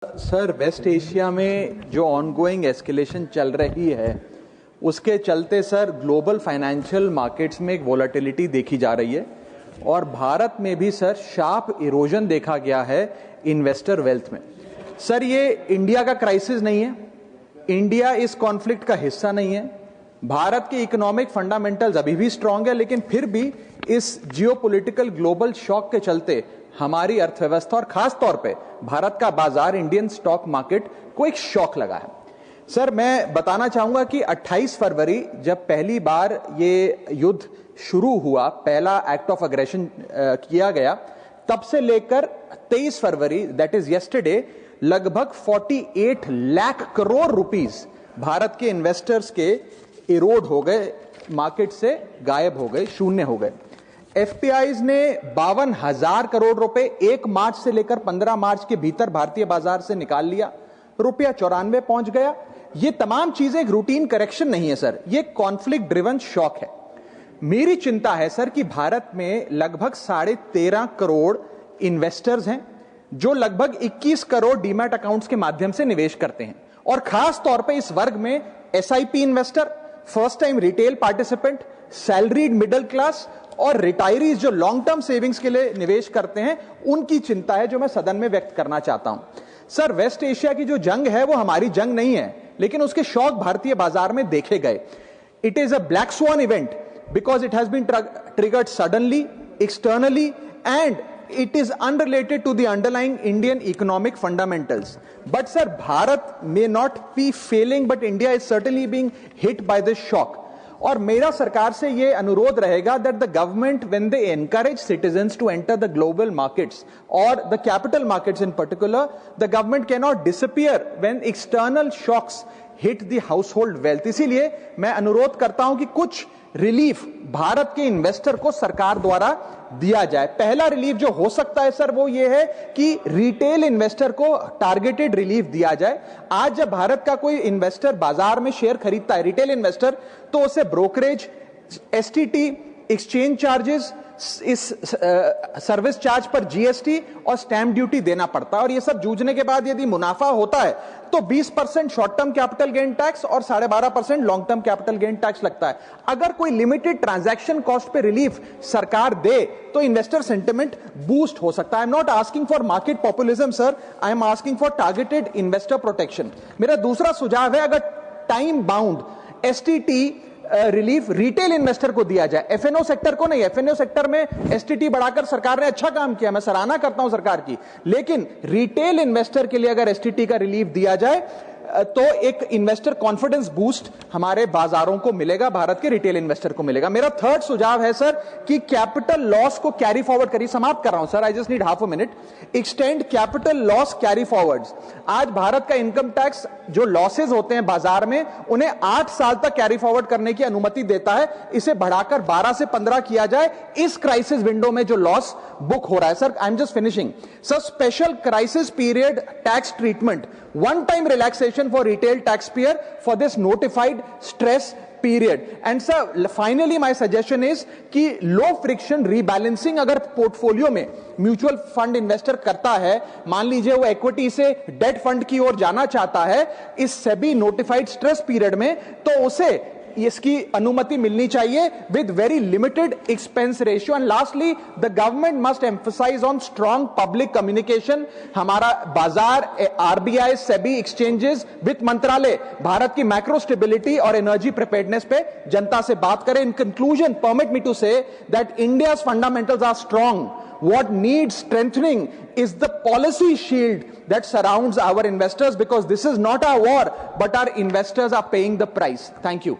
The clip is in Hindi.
सर, वेस्ट एशिया में जो ऑनगोइंग एस्केलेशन चल रही है उसके चलते सर ग्लोबल फाइनेंशियल मार्केट्स में एक वोलेटिलिटी देखी जा रही है और भारत में भी सर शार्प इरोजन देखा गया है इन्वेस्टर वेल्थ में। सर, ये इंडिया का क्राइसिस नहीं है, इंडिया इस कॉन्फ्लिक्ट का हिस्सा नहीं है, भारत के इकोनॉमिक फंडामेंटल्स अभी भी स्ट्रांग है, लेकिन फिर भी इस जियोपॉलिटिकल ग्लोबल शॉक के चलते हमारी अर्थव्यवस्था और खास तौर पे भारत का बाजार, इंडियन स्टॉक मार्केट को एक शॉक लगा है। सर, मैं बताना चाहूंगा कि 28 फरवरी जब पहली बार ये युद्ध शुरू हुआ, पहला एक्ट ऑफ अग्रेशन किया गया, तब से लेकर 23 फरवरी दैट इज यस्टरडे लगभग 48 लाख करोड़ रुपीस भारत के इन्वेस्टर्स के इरोड हो गए, मार्केट से गायब हो गए, शून्य हो गए। एफपीआईज ने 52,000 करोड़ रुपए 1 मार्च से लेकर 15 मार्च के भीतर भारतीय बाजार से निकाल लिया, रुपया 94 पहुंच गया। ये तमाम चीजें एक रूटीन करेक्शन नहीं है सर, ये कॉन्फ्लिक्ट ड्रिवन शॉक है। मेरी चिंता है सर कि भारत में लगभग 13.5 करोड़ इन्वेस्टर्स हैं जो लगभग 21 करोड़ डीमैट अकाउंट्स के माध्यम से निवेश करते हैं, और खास तौर पे इस वर्ग में SIP investor, first time retail participant, salaried middle class और रिटायरीज जो लॉन्ग टर्म सेविंग्स के लिए निवेश करते हैं, उनकी चिंता है जो मैं सदन में व्यक्त करना चाहता हूं। सर, वेस्ट एशिया की जो जंग है वो हमारी जंग नहीं है, लेकिन उसके शॉक भारतीय बाजार में देखे गए। It is a black swan event because it has been triggered suddenly, externally, and it is unrelated to the underlying Indian economic fundamentals. But sir, Bharat may not be failing, but India is certainly being hit by this shock. और मेरा सरकार से ये अनुरोध रहेगा that the government, when they encourage citizens to enter the global markets or the capital markets in particular, the government cannot disappear when external shocks hit the household wealth. इसीलिए मैं अनुरोध करता हूं कि कुछ रिलीफ भारत के इन्वेस्टर को सरकार द्वारा दिया जाए। पहला रिलीफ जो हो सकता है सर वो ये है कि रिटेल इन्वेस्टर को टारगेटेड रिलीफ दिया जाए। आज जब भारत का कोई इन्वेस्टर बाजार में शेयर खरीदता है, रिटेल इन्वेस्टर, तो उसे ब्रोकरेज, एसटीटी, एक्सचेंज चार्जेस, इस सर्विस चार्ज पर जीएसटी और स्टैंप ड्यूटी देना पड़ता है, और ये सब जूझने के बाद यदि मुनाफा होता है तो 20% short term capital gain tax और 12.5% long term capital gain tax लगता है। अगर कोई लिमिटेड ट्रांजैक्शन कॉस्ट पे रिलीफ सरकार दे तो इन्वेस्टर सेंटिमेंट बूस्ट हो सकता है। I am not asking for market populism sir, I am asking for targeted investor protection. मेरा दूसरा सुझाव है, अगर time bound STT relief retail investor को दिया जाए, एफएनओ सेक्टर को नहीं। एफएनओ सेक्टर में एसटीटी बढ़ाकर सरकार ने अच्छा काम किया, मैं सराहना करता हूं सरकार की, लेकिन रिटेल इन्वेस्टर के लिए अगर एसटीटी का रिलीफ दिया जाए तो एक इन्वेस्टर कॉन्फिडेंस बूस्ट हमारे बाजारों को मिलेगा, भारत के रिटेल इन्वेस्टर को मिलेगा। मेरा थर्ड सुझाव है सर कि कैपिटल लॉस को कैरी फॉरवर्ड करिए। समाप्त कर रहा हूं sir, I just need half a minute. Extend capital loss carry forwards. आज भारत का इनकम टैक्स जो लॉसेज होते हैं बाजार में, उन्हें 8 साल तक कैरी फॉरवर्ड करने की अनुमति देता है। इसे बढ़ाकर 12 से 15 किया जाए इस क्राइसिस विंडो में जो लॉस बुक हो रहा है। Sir, I am just finishing. Sir, special crisis period tax treatment, one time relaxation for retail taxpayer for this notified stress period. And sir, finally my suggestion is कि low friction rebalancing अगर पोर्टफोलियो में म्यूचुअल फंड इन्वेस्टर करता है, मान लीजिए वो इक्विटी से डेट फंड की ओर जाना चाहता है इस सेबी नोटिफाइड स्ट्रेस पीरियड में, तो उसे इसकी अनुमति मिलनी चाहिए with very limited expense ratio. And lastly, the government must emphasise on strong public communication. हमारा बाजार, आरबीआई, सेबी, एक्सचेंजेस, वित्त मंत्रालय भारत की मैक्रो स्टेबिलिटी और एनर्जी प्रिपेयर्डनेस पे जनता से बात करें। In conclusion, permit me to say that India's fundamentals are strong. What needs strengthening is the policy shield that surrounds our investors, because this is not our war, but our investors are paying the price. Thank you.